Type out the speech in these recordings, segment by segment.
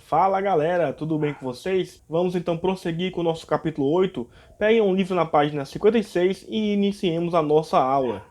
Fala galera, tudo bem com vocês? Vamos então prosseguir com o nosso capítulo 8. Peguem um livro na página 56 e iniciemos a nossa aula.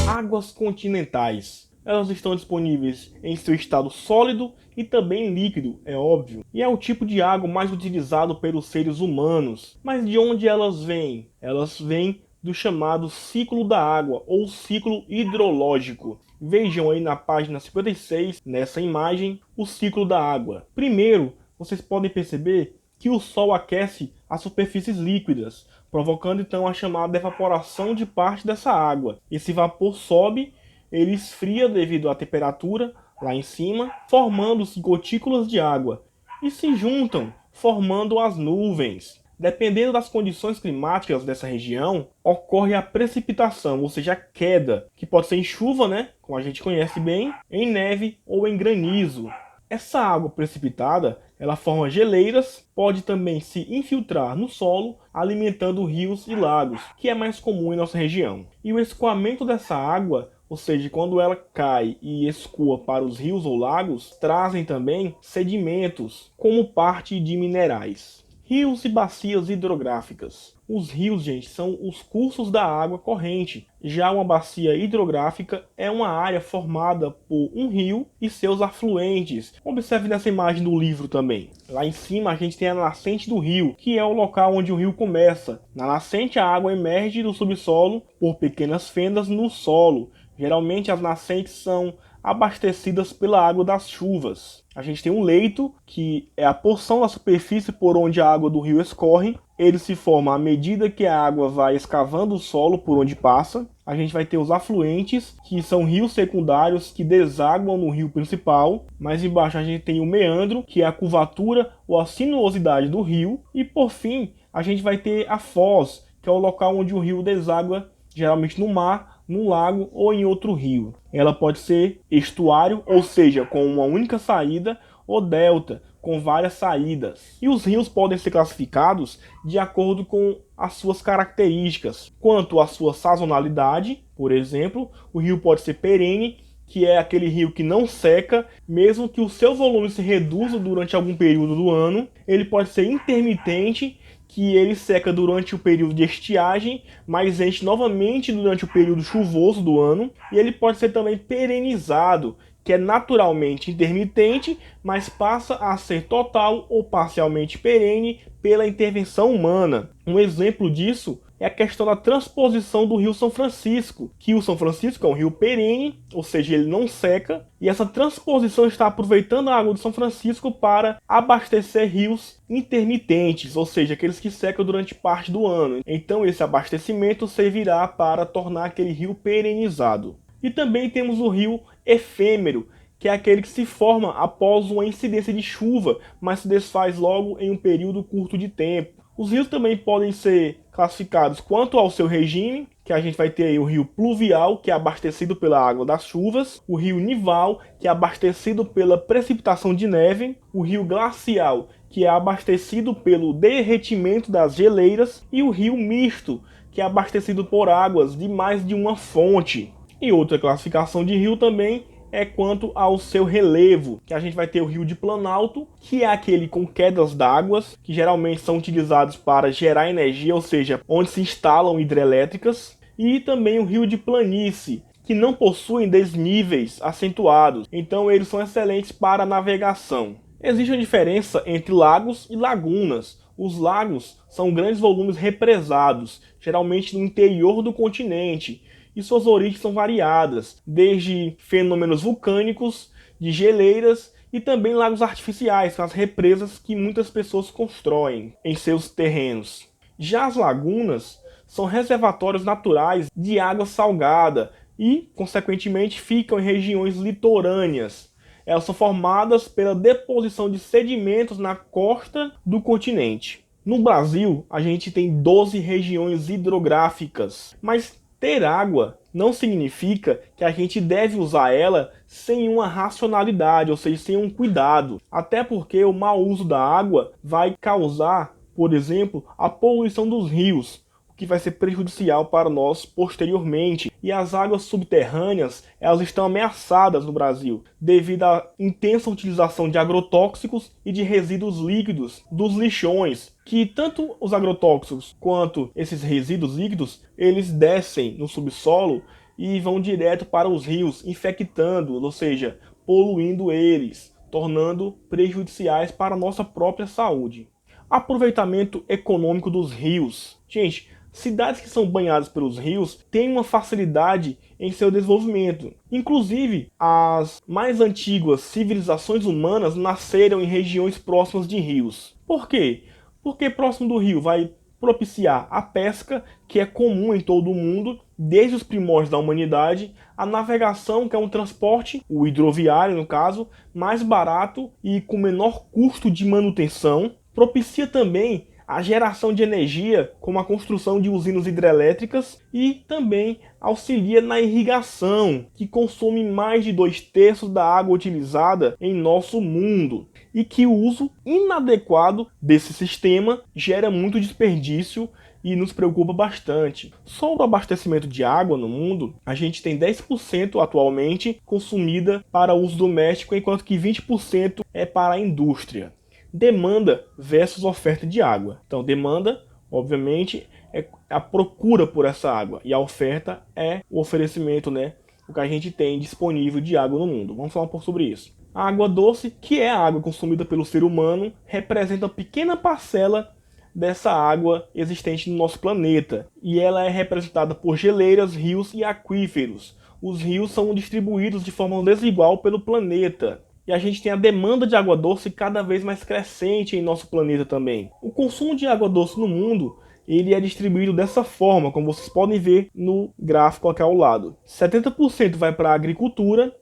Águas continentais. Elas estão disponíveis em seu estado sólido e também líquido, é óbvio. E é o tipo de água mais utilizado pelos seres humanos. Mas de onde elas vêm? Elas vêm do chamado ciclo da água, ou ciclo hidrológico. Vejam aí na página 56, nessa imagem, o ciclo da água. Primeiro, vocês podem perceber que o Sol aquece as superfícies líquidas, provocando então a chamada evaporação de parte dessa água. Esse vapor sobe, ele esfria devido à temperatura lá em cima, formando-se gotículas de água e se juntam, formando as nuvens. Dependendo das condições climáticas dessa região, ocorre a precipitação, ou seja, a queda, que pode ser em chuva, né, como a gente conhece bem, em neve ou em granizo. Essa água precipitada, ela forma geleiras, pode também se infiltrar no solo, alimentando rios e lagos, que é mais comum em nossa região. E o escoamento dessa água, ou seja, quando ela cai e escoa para os rios ou lagos, trazem também sedimentos, como parte de minerais. Rios e bacias hidrográficas. Os rios, gente, são os cursos da água corrente. Já uma bacia hidrográfica é uma área formada por um rio e seus afluentes. Observe nessa imagem do livro também. Lá em cima a gente tem a nascente do rio, que é o local onde o rio começa. Na nascente a água emerge do subsolo por pequenas fendas no solo. Geralmente as nascentes são abastecidas pela água das chuvas. A gente tem um leito, que é a porção da superfície por onde a água do rio escorre. Ele se forma à medida que a água vai escavando o solo por onde passa. A gente vai ter os afluentes, que são rios secundários que desaguam no rio principal. Mais embaixo a gente tem o meandro, que é a curvatura ou a sinuosidade do rio. E por fim, a gente vai ter a foz, que é o local onde o rio deságua, geralmente no mar, num lago ou em outro rio. Ela pode ser estuário, ou seja, com uma única saída, ou delta, com várias saídas. E os rios podem ser classificados de acordo com as suas características. Quanto à sua sazonalidade, por exemplo, o rio pode ser perene, que é aquele rio que não seca, mesmo que o seu volume se reduza durante algum período do ano. Ele pode ser intermitente, que ele seca durante o período de estiagem, mas enche novamente durante o período chuvoso do ano. E ele pode ser também perenizado, que é naturalmente intermitente, mas passa a ser total ou parcialmente perene pela intervenção humana. Um exemplo disso é a questão da transposição do Rio São Francisco, que o São Francisco é um rio perene, ou seja, ele não seca, e essa transposição está aproveitando a água do São Francisco para abastecer rios intermitentes, ou seja, aqueles que secam durante parte do ano. Então esse abastecimento servirá para tornar aquele rio perenizado. E também temos o rio efêmero, que é aquele que se forma após uma incidência de chuva, mas se desfaz logo em um período curto de tempo. Os rios também podem ser classificados quanto ao seu regime, que a gente vai ter aí o rio pluvial, que é abastecido pela água das chuvas, o rio nival, que é abastecido pela precipitação de neve, o rio glacial, que é abastecido pelo derretimento das geleiras, e o rio misto, que é abastecido por águas de mais de uma fonte. E outra classificação de rio também é quanto ao seu relevo, que a gente vai ter o rio de planalto, que é aquele com quedas d'água, que geralmente são utilizados para gerar energia, ou seja, onde se instalam hidrelétricas, e também o rio de planície, que não possuem desníveis acentuados, então eles são excelentes para navegação. Existe uma diferença entre lagos e lagunas. Os lagos são grandes volumes represados, geralmente no interior do continente, e suas origens são variadas, desde fenômenos vulcânicos, de geleiras e também lagos artificiais, com as represas que muitas pessoas constroem em seus terrenos. Já as lagunas são reservatórios naturais de água salgada e, consequentemente, ficam em regiões litorâneas. Elas são formadas pela deposição de sedimentos na costa do continente. No Brasil, a gente tem 12 regiões hidrográficas, mas ter água não significa que a gente deve usar ela sem uma racionalidade, ou seja, sem um cuidado. Até porque o mau uso da água vai causar, por exemplo, a poluição dos rios, o que vai ser prejudicial para nós posteriormente. E as águas subterrâneas, elas estão ameaçadas no Brasil, devido à intensa utilização de agrotóxicos e de resíduos líquidos dos lixões, que tanto os agrotóxicos quanto esses resíduos líquidos, eles descem no subsolo e vão direto para os rios, infectando, ou seja, poluindo eles, tornando prejudiciais para a nossa própria saúde. Aproveitamento econômico dos rios. Gente, cidades que são banhadas pelos rios têm uma facilidade em seu desenvolvimento. Inclusive, as mais antigas civilizações humanas nasceram em regiões próximas de rios. Por quê? Porque próximo do rio vai propiciar a pesca, que é comum em todo o mundo, desde os primórdios da humanidade, a navegação, que é um transporte, o hidroviário no caso, mais barato e com menor custo de manutenção. Propicia também a geração de energia, como a construção de usinas hidrelétricas, e também auxilia na irrigação, que consome mais de 2/3 da água utilizada em nosso mundo, e que o uso inadequado desse sistema gera muito desperdício e nos preocupa bastante. Só o abastecimento de água no mundo, a gente tem 10% atualmente consumida para uso doméstico, enquanto que 20% é para a indústria. Demanda versus oferta de água. Então, demanda, obviamente, é a procura por essa água. E a oferta é o oferecimento, né? O que a gente tem disponível de água no mundo. Vamos falar um pouco sobre isso. A água doce, que é a água consumida pelo ser humano, representa uma pequena parcela dessa água existente no nosso planeta. E ela é representada por geleiras, rios e aquíferos. Os rios são distribuídos de forma desigual pelo planeta. E a gente tem a demanda de água doce cada vez mais crescente em nosso planeta também. O consumo de água doce no mundo, ele é distribuído dessa forma, como vocês podem ver no gráfico aqui ao lado. 70% vai para a agricultura,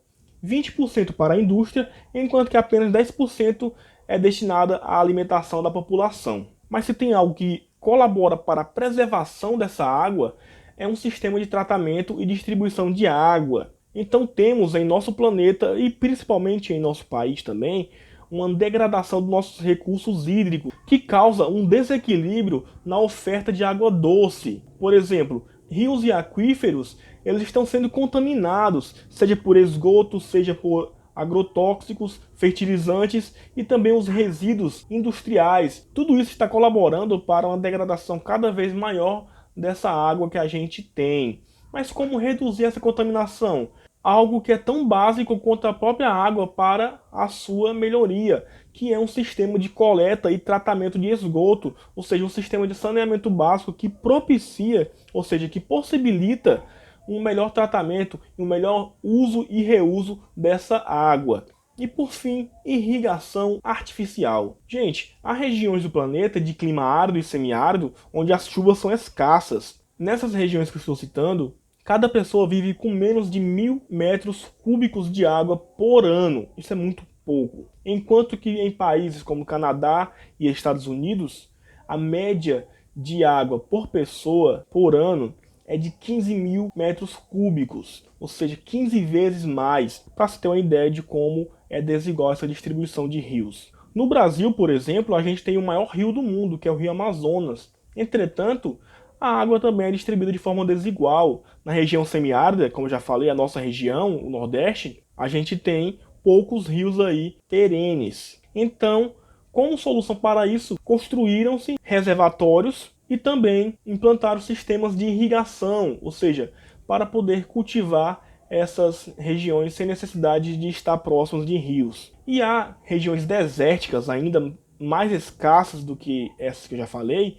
20% para a indústria, enquanto que apenas 10% é destinada à alimentação da população. Mas se tem algo que colabora para a preservação dessa água, é um sistema de tratamento e distribuição de água. Então temos em nosso planeta, e principalmente em nosso país também, uma degradação dos nossos recursos hídricos, que causa um desequilíbrio na oferta de água doce. Por exemplo, rios e aquíferos, eles estão sendo contaminados, seja por esgoto, seja por agrotóxicos, fertilizantes e também os resíduos industriais. Tudo isso está colaborando para uma degradação cada vez maior dessa água que a gente tem. Mas como reduzir essa contaminação? Algo que é tão básico quanto a própria água para a sua melhoria, que é um sistema de coleta e tratamento de esgoto, ou seja, um sistema de saneamento básico que propicia, ou seja, que possibilita um melhor tratamento, um melhor uso e reuso dessa água. E por fim, irrigação artificial. Gente, há regiões do planeta de clima árido e semiárido onde as chuvas são escassas. Nessas regiões que eu estou citando, cada pessoa vive com menos de 1.000 metros cúbicos de água por ano. Isso é muito pouco. Enquanto que em países como Canadá e Estados Unidos, a média de água por pessoa por ano é de 15.000 metros cúbicos, ou seja, 15 vezes mais, para se ter uma ideia de como é desigual essa distribuição de rios. No Brasil, por exemplo, a gente tem o maior rio do mundo, que é o Rio Amazonas. Entretanto, a água também é distribuída de forma desigual. Na região semiárida, como eu já falei, a nossa região, o Nordeste, a gente tem poucos rios aí perenes. Então, como solução para isso, construíram-se reservatórios e também implantaram sistemas de irrigação, ou seja, para poder cultivar essas regiões sem necessidade de estar próximos de rios. E há regiões desérticas ainda mais escassas do que essas que eu já falei,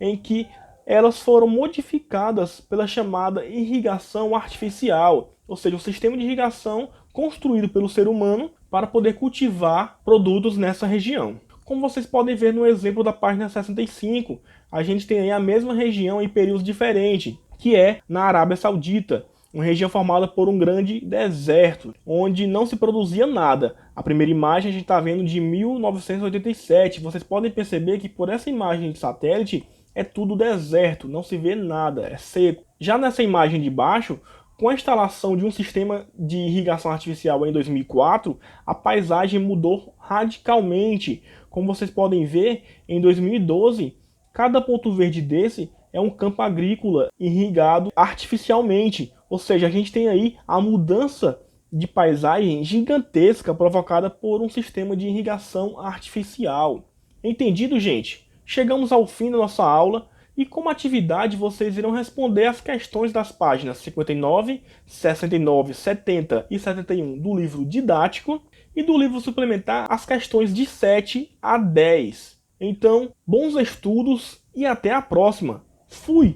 em que elas foram modificadas pela chamada irrigação artificial, ou seja, um sistema de irrigação construído pelo ser humano para poder cultivar produtos nessa região. Como vocês podem ver no exemplo da página 65, a gente tem aí a mesma região em períodos diferentes, que é na Arábia Saudita, uma região formada por um grande deserto, onde não se produzia nada. A primeira imagem a gente está vendo de 1987. Vocês podem perceber que por essa imagem de satélite é tudo deserto, não se vê nada, é seco. Já nessa imagem de baixo, com a instalação de um sistema de irrigação artificial em 2004, a paisagem mudou radicalmente. Como vocês podem ver, em 2012, cada ponto verde desse é um campo agrícola irrigado artificialmente. Ou seja, a gente tem aí a mudança de paisagem gigantesca provocada por um sistema de irrigação artificial. Entendido, gente? Chegamos ao fim da nossa aula e como atividade vocês irão responder as questões das páginas 59, 69, 70 e 71 do livro didático e do livro suplementar as questões de 7 a 10. Então, bons estudos e até a próxima. Fui!